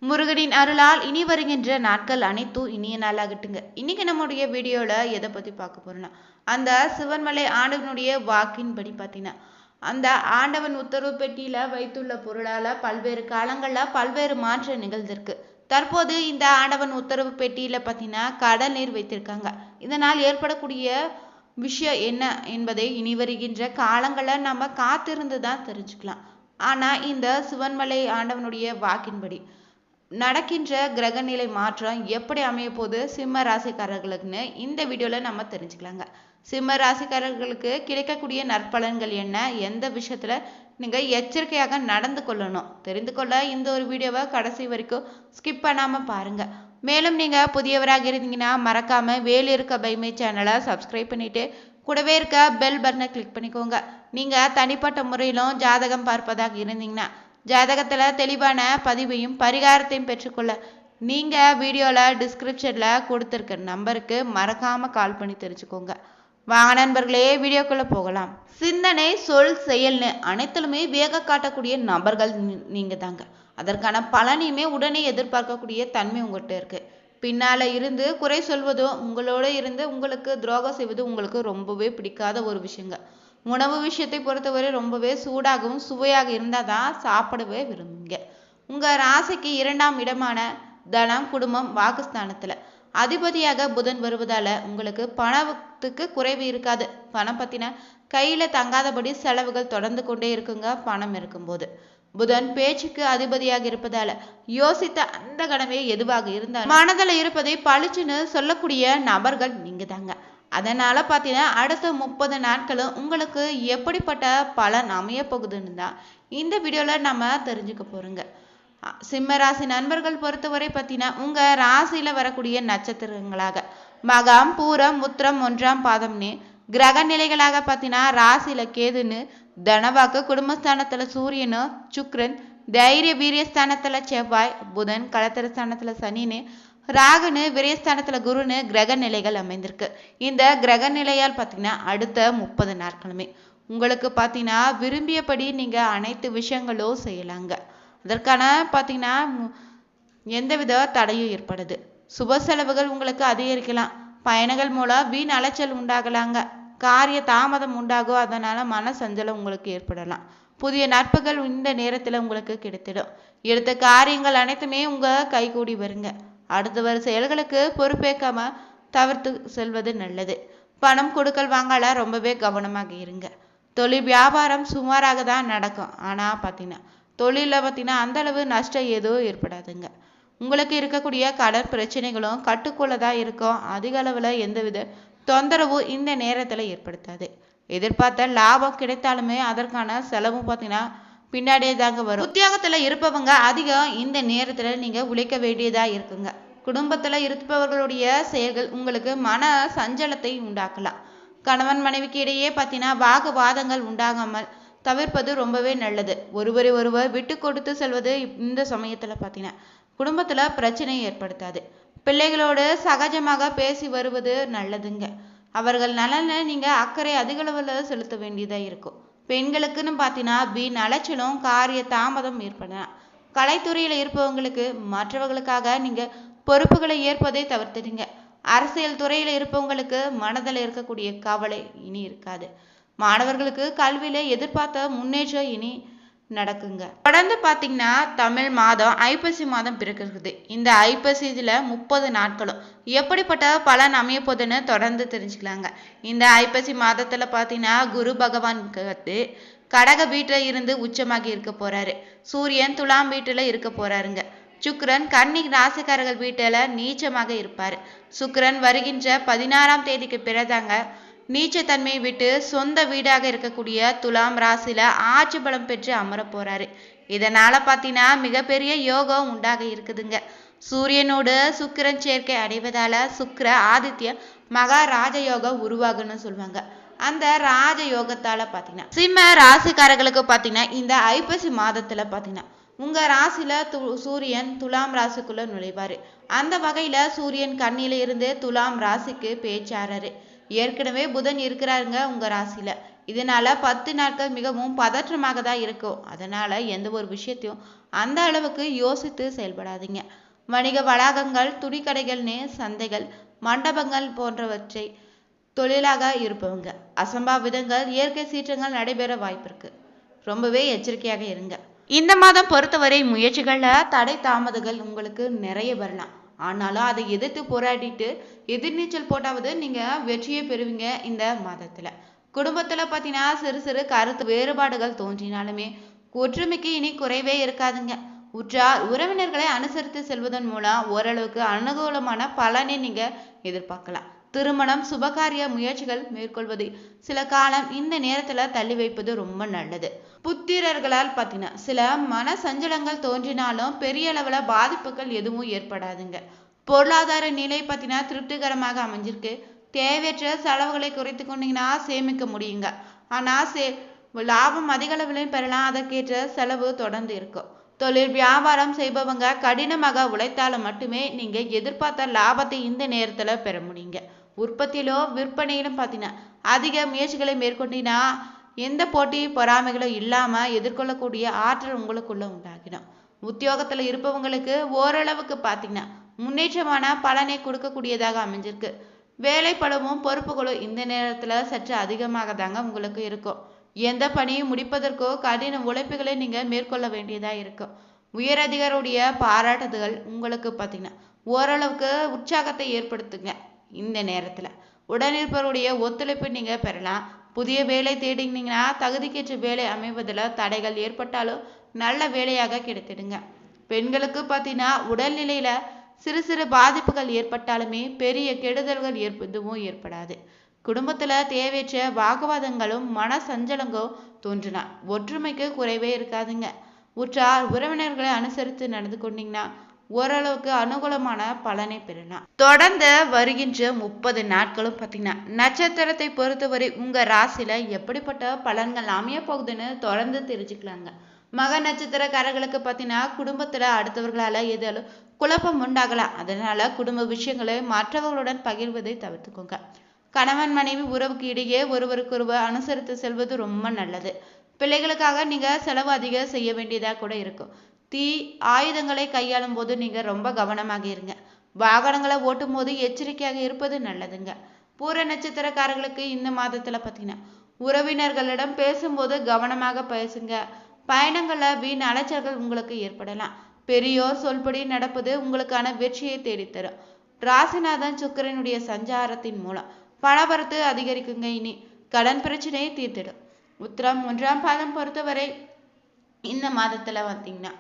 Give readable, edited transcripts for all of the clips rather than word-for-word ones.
முருகனின் அருளால் இனி வருகின்ற நாட்கள் அனைத்தும் இனிய நாளாகட்டுங்க. இன்னைக்கு நம்முடைய வீடியோல எதை பத்தி பார்க்க போறோம்னா, அந்த சிவன்மலை ஆண்டவனுடைய வாக்கின்படி பார்த்தீங்கன்னா, அந்த ஆண்டவன் உத்தரவு பெட்டியில வைத்துள்ள பொருளால பல்வேறு காலங்கள்ல பல்வேறு மாற்றம் நிகழ்ந்திருக்கு. தற்போது இந்த ஆண்டவன் உத்தரவு பெட்டியில பார்த்தீங்கன்னா கடல் நீர் வைத்திருக்காங்க. இதனால் ஏற்படக்கூடிய விஷயம் என்ன என்பதை இனி வருகின்ற காலங்களை நம்ம காத்திருந்து தான் தெரிஞ்சுக்கலாம். ஆனா இந்த சிவன்மலை ஆண்டவனுடைய வாக்கின்படி நடக்கின்ற கிரகநிலை மாற்றம் எப்படி அமைய போது சிம்ம ராசிக்காரர்களுக்குன்னு இந்த வீடியோல நம்ம தெரிஞ்சுக்கலாங்க. சிம்ம ராசிக்காரர்களுக்கு கிடைக்கக்கூடிய நற்பலன்கள் என்ன, எந்த விஷயத்துல நீங்க எச்சரிக்கையாக நடந்து கொள்ளணும் தெரிந்து கொள்ள இந்த ஒரு வீடியோவை கடைசி வரைக்கும் ஸ்கிப் பண்ணாம பாருங்க. மேலும் நீங்க புதியவராக இருந்தீங்கன்னா மறக்காம வேலு இருக்க பைமை சேனலை சப்ஸ்கிரைப் பண்ணிட்டு கூடவே இருக்க பெல் பட்டனை கிளிக் பண்ணிக்கோங்க. நீங்க தனிப்பட்ட முறையிலும் ஜாதகம் பார்ப்பதாக இருந்தீங்கன்னா ஜாதகத்துல தெளிவான பதிவையும் பரிகாரத்தையும் பெற்றுக்கொள்ள நீங்க வீடியோல டிஸ்கிரிப்ஷன்ல கொடுத்திருக்க நம்பருக்கு மறக்காம கால் பண்ணி தெரிஞ்சுக்கோங்க. வாங்க நண்பர்களே, வீடியோக்குள்ள போகலாம். சிந்தனை, சொல், செயல்னு அனைத்திலுமே வேக காட்டக்கூடிய நபர்கள் நீங்க தாங்க. அதற்கான பலனையுமே உடனே எதிர்பார்க்கக்கூடிய தன்மை உங்கள்கிட்ட இருக்கு. பின்னால இருந்து குறை சொல்வதும் உங்களோட இருந்து உங்களுக்கு துரோகம் செய்வதும் உங்களுக்கு ரொம்பவே பிடிக்காத ஒரு விஷயங்க. உணவு விஷயத்தை பொறுத்தவரை ரொம்பவே சூடாகவும் சுவையாக இருந்தால் தான் சாப்பிடவே விரும்புங்க. உங்கள் ராசிக்கு 2ஆம் இடமான தனம், குடும்பம், வாக்குஸ்தானத்தில் அதிபதியாக புதன் வருவதால் உங்களுக்கு பணத்துக்கு குறைவு இருக்காது. பணம் பற்றின கையில் தங்காதபடி செலவுகள் தொடர்ந்து கொண்டே இருக்குங்க. பணம் இருக்கும்போது புதன் பேச்சுக்கு அதிபதியாக இருப்பதால யோசித்த அந்த கனவே எதுவாக இருந்தாலும் மனதில் இருப்பதை பளிச்சுன்னு சொல்லக்கூடிய நபர்கள் நீங்க தாங்க. அதனால பார்த்தீங்கன்னா அடுத்த 30 நாட்களும் உங்களுக்கு எப்படிப்பட்ட பலன் அமைய போகுதுன்னு தான் இந்த வீடியோல நம்ம தெரிஞ்சுக்க போறோங்க. சிம்ம ராசி நண்பர்கள் பொறுத்தவரை பார்த்தீங்கன்னா உங்க ராசியில வரக்கூடிய நட்சத்திரங்களாக மகம், பூரம், உத்திரம், 1ஆம் பாதம்னு கிரக நிலைகளாக பார்த்தீங்கன்னா ராசியில கேதுன்னு, தனவாக்கு குடும்பஸ்தானத்துல சூரியனு, சுக்கிரன், தைரிய வீரியஸ்தானத்துல செவ்வாய், புதன் களத்திரஸ்தானத்துல சனின்னு, ராகுன்னு விரயஸ்தானத்துல குருன்னு கிரக நிலைகள் அமைந்திருக்கு. இந்த கிரக நிலையால் பார்த்தீங்கன்னா அடுத்த 30 நாட்களுமே உங்களுக்கு பார்த்தீங்கன்னா விரும்பியபடி நீங்க அனைத்து விஷயங்களும் செய்யலாங்க. அதற்கான பார்த்தீங்கன்னா எந்தவித தடையும் ஏற்படுது. சுப செலவுகள் உங்களுக்கு அதிகரிக்கலாம். பயணங்கள் மூலம் வீண் அலைச்சல் உண்டாகலாங்க. காரிய தாமதம் உண்டாகும். அதனால மன சஞ்சலம் உங்களுக்கு ஏற்படலாம். புதிய நட்புகள் இந்த நேரத்துல உங்களுக்கு கிடைத்திடும். எடுத்த காரியங்கள் அனைத்துமே உங்க கைகூடி வருங்க. அடுத்தவர் செயல்களுக்கு பொறுப்பேற்காம தவிர்த்து செல்வது நல்லது. பணம் கொடுக்கல் வாங்கல ரொம்பவே கவனமாக இருங்க. தொழில் வியாபாரம் சுமாராக தான் நடக்கும். ஆனா பார்த்தீங்கன்னா தொழில பார்த்தீங்கன்னா அந்த அளவு நஷ்டம் எதுவும் ஏற்படாதுங்க. உங்களுக்கு இருக்கக்கூடிய கடன் பிரச்சனைகளும் கட்டுக்குள்ளதான் இருக்கும். அதிக அளவுல எந்தவித தொந்தரவும் இந்த நேரத்துல ஏற்படுத்தாது. எதிர்பார்த்த லாபம் கிடைத்தாலுமே அதற்கான செலவும் பார்த்தீங்கன்னா பின்னாடியே தாங்க வரும். உத்தியோகத்துல இருப்பவங்க அதிகம் இந்த நேரத்துல நீங்க உழைக்க வேண்டியதா இருக்குங்க. குடும்பத்துல இருப்பவர்களுடைய செயல்கள் உங்களுக்கு மன சஞ்சலத்தை உண்டாக்கலாம். கணவன் மனைவிக்கு இடையே பார்த்தீங்கன்னா வாக்குவாதங்கள் உண்டாகாமல் தவிர்ப்பது ரொம்பவே நல்லது. ஒருவரை ஒருவர் விட்டு கொடுத்து செல்வது இந்த சமயத்துல பார்த்தீங்கன்னா குடும்பத்துல பிரச்சனை ஏற்படுத்தாது. பிள்ளைகளோடு சகஜமாக பேசி வருவது நல்லதுங்க. அவர்கள் நலனை நீங்க அக்கறை அதிக அளவுல செலுத்த வேண்டியதா இருக்கும். பெண்களுக்குன்னு பார்த்தீங்கன்னா வீண் அலைச்சலும் காரிய தாமதம் ஏற்படலாம். கலைத்துறையில இருப்பவங்களுக்கு மற்றவர்களுக்காக நீங்க பொறுப்புகளை ஏற்பதை தவிர்த்துடுங்க. அரசியல் துறையில இருப்பவங்களுக்கு மனதில் இருக்கக்கூடிய கவலை இனி இருக்காது. மாணவர்களுக்கு கல்வியில எதிர்பார்த்த முன்னேற்றம் இனி நடக்குங்க. தொடர்ந்து பார்த்தீங்கன்னா தமிழ் மாதம் ஐப்பசி மாதம் பிறக்கிறது. இந்த ஐப்பசியில 30 நாட்களும் எப்படிப்பட்ட பலன் அமைய போதுன்னு தொடர்ந்து தெரிஞ்சுக்கலாங்க. இந்த ஐப்பசி மாதத்துல பார்த்தீங்கன்னா குரு பகவான் கடக வீட்டுல இருந்து உச்சமாகி இருக்க போறாரு. சூரியன் துலாம் வீட்டுல இருக்க போறாருங்க. சுக்கிரன் கன்னி ராசிக்காரர்கள் வீட்டுல நீச்சமாக இருப்பாரு. சுக்கிரன் வருகின்ற 16ஆம் தேதிக்கு பிறதாங்க நீச்சத்தன்மையை விட்டு சொந்த வீடாக இருக்கக்கூடிய துலாம் ராசியில ஆட்சி பலம் பெற்று அமர போறாரு. இதனால பார்த்தீங்கன்னா மிகப்பெரிய யோகம் உண்டாக இருக்குதுங்க. சூரியனோடு சுக்கிரன் சேர்க்கை அடைவதால சுக்கிர ஆதித்ய மகா ராஜயோகம் உருவாகுன்னு சொல்லுவாங்க. அந்த ராஜ யோகத்தால பார்த்தீங்கன்னா சிம்ம ராசிக்காரர்களுக்கு பார்த்தீங்கன்னா இந்த ஐப்பசி மாதத்துல பார்த்தீங்கன்னா உங்க ராசியில சூரியன் துலாம் ராசிக்குள்ள நுழைவாரு. அந்த வகையில சூரியன் கண்ணில இருந்து துலாம் ராசிக்கு பேச்சாரரு. ஏற்கனவே புதன் இருக்கிறாருங்க உங்க ராசியில. இதனால 10 நாட்கள் மிகவும் பதற்றமாக தான் இருக்கும். அதனால எந்த ஒரு விஷயத்தையும் அந்த அளவுக்கு யோசித்து செயல்படாதீங்க. வணிக வளாகங்கள், துணிக்கடைகள்னு சந்தைகள், மண்டபங்கள் போன்றவற்றை தொழிலாக இருப்பவங்க அசம்பாவிதங்கள், இயற்கை சீற்றங்கள் நடைபெற வாய்ப்பு இருக்கு. ரொம்பவே எச்சரிக்கையாக இருங்க. இந்த மாதம் பொறுத்தவரை முயற்சிகள்ல தடை தாமதங்கள் உங்களுக்கு நிறைய வரலாம். ஆனாலும் அதை எதிர்த்து போராடிட்டு எதிர்நீச்சல் போட்டாவது நீங்க வெற்றியை பெறுவீங்க. இந்த மாதத்துல குடும்பத்துல பாத்தீங்கன்னா சிறு சிறு கருத்து வேறுபாடுகள் தோன்றினாலுமே ஒற்றுமைக்கு இனி குறைவே இருக்காதுங்க. உற்றார் உறவினர்களை அனுசரித்து செல்வதன் மூலம் ஓரளவுக்கு அனுகூலமான பலனை நீங்க எதிர்பார்க்கலாம். திருமணம், சுபகாரிய முயற்சிகள் மேற்கொள்வது சில காலம் இந்த நேரத்துல தள்ளி வைப்பது ரொம்ப நல்லது. புத்திரர்களால் பார்த்தீங்கன்னா சில மன சஞ்சலங்கள் தோன்றினாலும் பெரிய அளவுல பாதிப்புகள் எதுவும் ஏற்படாதுங்க. பொருளாதார நிலை பார்த்தீங்கன்னா திருப்திகரமாக அமைஞ்சிருக்கு. தேவையற்ற செலவுகளை குறைத்து கொண்டீங்கன்னா சேமிக்க முடியுங்க. ஆனா லாபம் அதிக அளவிலையும் பெறலாம். அதற்கேற்ற செலவு தொடர்ந்து இருக்கும். தொழில் வியாபாரம் செய்பவங்க கடினமாக உழைத்தாலும் மட்டுமே நீங்க எதிர்பார்த்த லாபத்தை இந்த நேரத்துல பெற முடியுங்க. உற்பத்தியிலோ விற்பனையிலும் பார்த்தீங்கன்னா அதிக முயற்சிகளை மேற்கொண்டீங்கன்னா எந்த போட்டி பொறாமைகளும் இல்லாம எதிர்கொள்ளக்கூடிய ஆற்றல் உங்களுக்குள்ள உண்டாகிடும். உத்தியோகத்துல இருப்பவங்களுக்கு ஓரளவுக்கு பார்த்தீங்கன்னா முன்னேற்றமான பலனை கொடுக்கக்கூடியதாக அமைஞ்சிருக்கு. வேலைப்பளவும் பொறுப்புகளும் இந்த நேரத்துல சற்று அதிகமாக தாங்க உங்களுக்கு இருக்கும். எந்த பணியும் முடிப்பதற்கோ கடின உழைப்புகளை நீங்க மேற்கொள்ள வேண்டியதா இருக்கும். உயரதிகாரியுடைய பாராட்டுதல்கள் உங்களுக்கு பார்த்தீங்கன்னா ஓரளவுக்கு உற்சாகத்தை ஏற்படுத்துங்க. இந்த நேரத்துல உடனிருப்பவருடைய ஒத்துழைப்பு நீங்க பெறலாம். புதிய வேலை தேடினீங்கன்னா தகுதிக்கேற்ற வேலை அமைவதில் தடைகள் ஏற்பட்டாலும் நல்ல வேலையாக கிடைத்திடுங்க. பெண்களுக்கு பார்த்தீங்கன்னா உடல்நிலையில சிறு சிறு பாதிப்புகள் ஏற்பட்டாலுமே பெரிய கெடுதல்கள் எதுவும் ஏற்படாது. குடும்பத்துல தேவையற்ற வாக்குவாதங்களும் மன சஞ்சலங்களும் தோன்றினா ஒற்றுமைக்கு குறைவே இருக்காதுங்க. உற்றார் உறவினர்களை அனுசரித்து நடந்து கொண்டீங்கன்னா ஓரளவுக்கு அனுகூலமான பலனை பெறலாம். தொடர்ந்து வருகின்ற 30 நாட்களும் பார்த்தீங்கன்னா நட்சத்திரத்தை பொறுத்தவரை உங்க ராசியில எப்படிப்பட்ட பலன்கள் அமைய போகுதுன்னு தொடர்ந்து தெரிஞ்சுக்கலாங்க. மக நட்சத்திரக்காரர்களுக்கு பார்த்தீங்கன்னா குடும்பத்துல அடுத்தவர்களால ஏதாலும் குழப்பம் உண்டாகலாம். அதனால குடும்ப விஷயங்களை மற்றவர்களுடன் பகிர்வதை தவிர்த்துக்கோங்க. கணவன் மனைவி உறவுக்கு இடையே ஒருவருக்கொருவர் அனுசரித்து செல்வது ரொம்ப நல்லது. பிள்ளைகளுக்காக நீங்க செலவு அதிகம் செய்ய வேண்டியதா கூட இருக்கும். ஆயுதங்களை கையாளும் போது நீங்க ரொம்ப கவனமாக இருங்க. வாகனங்களை ஓட்டும் போது எச்சரிக்கையாக இருப்பது நல்லதுங்க. பூர நட்சத்திரக்காரர்களுக்கு இந்த மாதத்துல பார்த்தீங்கன்னா உறவினர்களிடம் பேசும்போது கவனமாக பேசுங்க. பயணங்கள்ல வீண் அலைச்சல்கள் உங்களுக்கு ஏற்படலாம். பெரியோர் சொல்படி நடப்பது உங்களுக்கான வெற்றியை தேடித்தரும். ராசிநாதன் சுக்கிரனுடைய சஞ்சாரத்தின் மூலம் பணவரத்து அதிகரிக்குங்க. இனி கடன் பிரச்சனையை தீர்த்திடும். உத்திரம் 1ஆம் பாதம் பொறுத்தவரை இந்த மாதத்துல பார்த்தீங்கன்னா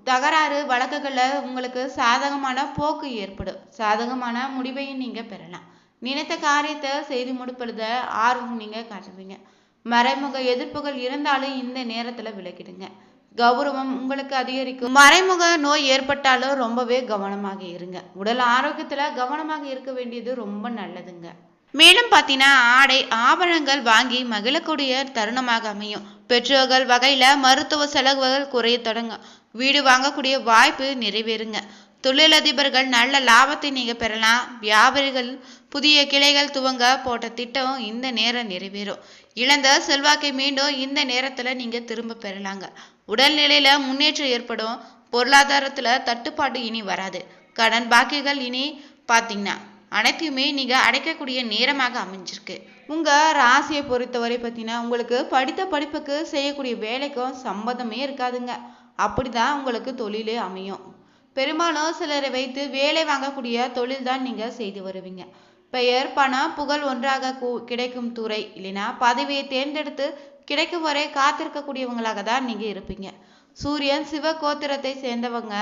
தகராறு வழக்குகள்ல உங்களுக்கு சாதகமான போக்கு ஏற்படும். சாதகமான முடிவையும் நீங்க பெறலாம். நினைத்த காரியத்தை செய்து முடிப்பத ஆர்வம் நீங்க காட்டுவீங்க. மறைமுக எதிர்ப்புகள் இருந்தாலும் இந்த நேரத்துல விலகிடுங்க. கௌரவம் உங்களுக்கு அதிகரிக்கும். மறைமுக நோய் ஏற்பட்டாலும் ரொம்பவே கவனமாக இருங்க. உடல் ஆரோக்கியத்துல கவனமாக இருக்க வேண்டியது ரொம்ப நல்லதுங்க. மேலும் பார்த்தீங்கன்னா ஆடை ஆபரணங்கள் வாங்கி மகிழக்கூடிய தருணமாக அமையும். பெற்றோர்கள் வகையில மருத்துவ செலவுகள் குறைய தொடங்கும். வீடு வாங்கக்கூடிய வாய்ப்பு நிறைவேறுங்க. தொழிலதிபர்கள் நல்ல லாபத்தை நீங்க பெறலாம். வியாபாரிகள் புதிய கிளைகள் துவங்க போட்ட திட்டம் இந்த நேரம் நிறைவேறும். இழந்த செல்வாக்கை மீண்டும் இந்த நேரத்துல நீங்க திரும்ப பெறலாங்க. உடல்நிலையில முன்னேற்றம் ஏற்படும். பொருளாதாரத்துல தட்டுப்பாடு இனி வராது. கடன் பாக்கிகள் இனி பார்த்தீங்கன்னா அனைத்தையுமே நீங்க அடைக்கக்கூடிய நேரமாக அமைஞ்சிருக்கு. உங்க ராசியை பொறுத்தவரை பார்த்தீங்கன்னா உங்களுக்கு படித்த படிப்புக்கு செய்யக்கூடிய வேலைக்கும் சம்மதமே இருக்காதுங்க. அப்படிதான் உங்களுக்கு தொழிலே அமையும். பெரும்பாலும் சிலரை வைத்து வேலை வாங்கக்கூடிய தொழில் தான் நீங்க செய்து வருவீங்க. பெயர், பணம், புகழ் ஒன்றாக கிடைக்கும் துறை இல்லைன்னா பதவியை தேர்ந்தெடுத்து கிடைக்கும் வரை காத்திருக்கக்கூடியவங்களாக தான் நீங்க இருப்பீங்க. சூரியன் சிவ கோத்திரத்தை சேர்ந்தவங்க.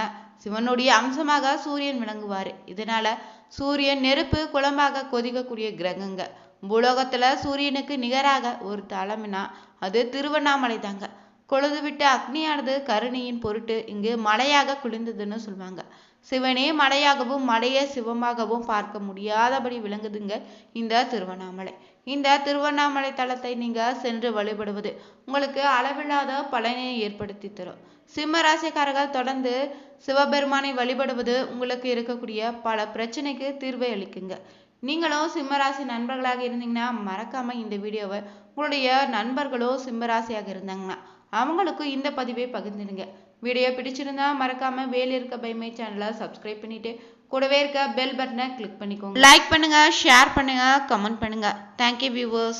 சிவனுடைய அம்சமாக சூரியன் விளங்குவாரு. இதனால சூரியன் நெருப்பு குழம்பாக கொதிக்கக்கூடிய கிரகங்க. பூலோகத்துல சூரியனுக்கு நிகராக ஒரு தலம்னா அது திருவண்ணாமலை தாங்க. கொழுது விட்ட அக்னியானது கருணையின் பொருட்டு இங்கு மலையாக குளிர்ந்ததுன்னு சொல்லுவாங்க. சிவனே மலையாகவும் மலையே சிவமாகவும் பார்க்க முடியாதபடி விளங்குதுங்க இந்த திருவண்ணாமலை. இந்த திருவண்ணாமலை தலத்தை நீங்க சென்று வழிபடுவது உங்களுக்கு அளவில்லாத பலனை ஏற்படுத்தி தரும். சிம்ம ராசிக்காரர்கள் தொடர்ந்து சிவபெருமானை வழிபடுவது உங்களுக்கு இருக்கக்கூடிய பல பிரச்சனைக்கு தீர்வை அளிக்குங்க. நீங்களும் சிம்மராசி நண்பர்களாக இருந்தீங்கன்னா மறக்காம இந்த வீடியோவை உங்களுடைய நண்பர்களோ சிம்மராசியாக இருந்தாங்கன்னா அவங்களுக்கும் இந்த பதிவை பகிர்ந்துடுங்க. வீடியோ பிடிச்சிருந்தா மறக்காம வேலை இருக்க பைமை சேனலை சப்ஸ்கிரைப் பண்ணிட்டு கூடவே இருக்க பெல் பட்டனை கிளிக் பண்ணிக்கோங்க. லைக் பண்ணுங்க, ஷேர் பண்ணுங்க, கமெண்ட் பண்ணுங்க. Thank you viewers.